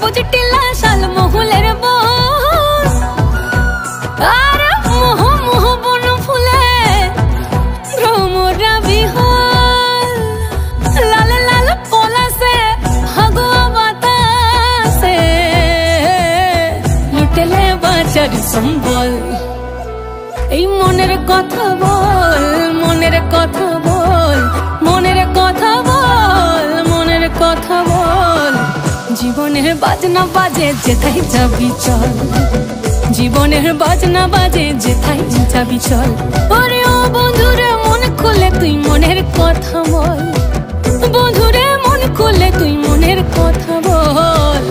সবুজ টিলা শাল মহুলের বন আর মোহ মোহ বন ফুলে ভ্রমরা বিহল লাল লাল পলাশে হাগুয়া বাতাসে লুটেলে বাঁচার সম্বল। এই মনের কথা বল, মনের কথা বল, মনের কথা বল, মনের কথা বল। জীবনের বাজনা বাজে যেথাই যাবি চল, জীবনের বাজনা বাজে যেথাই যাবি চল। ওরে ও বন্ধুরে মন খুলে তুই মনের কথা বল, বন্ধুরে মন খুলে তুই মনের কথা বল।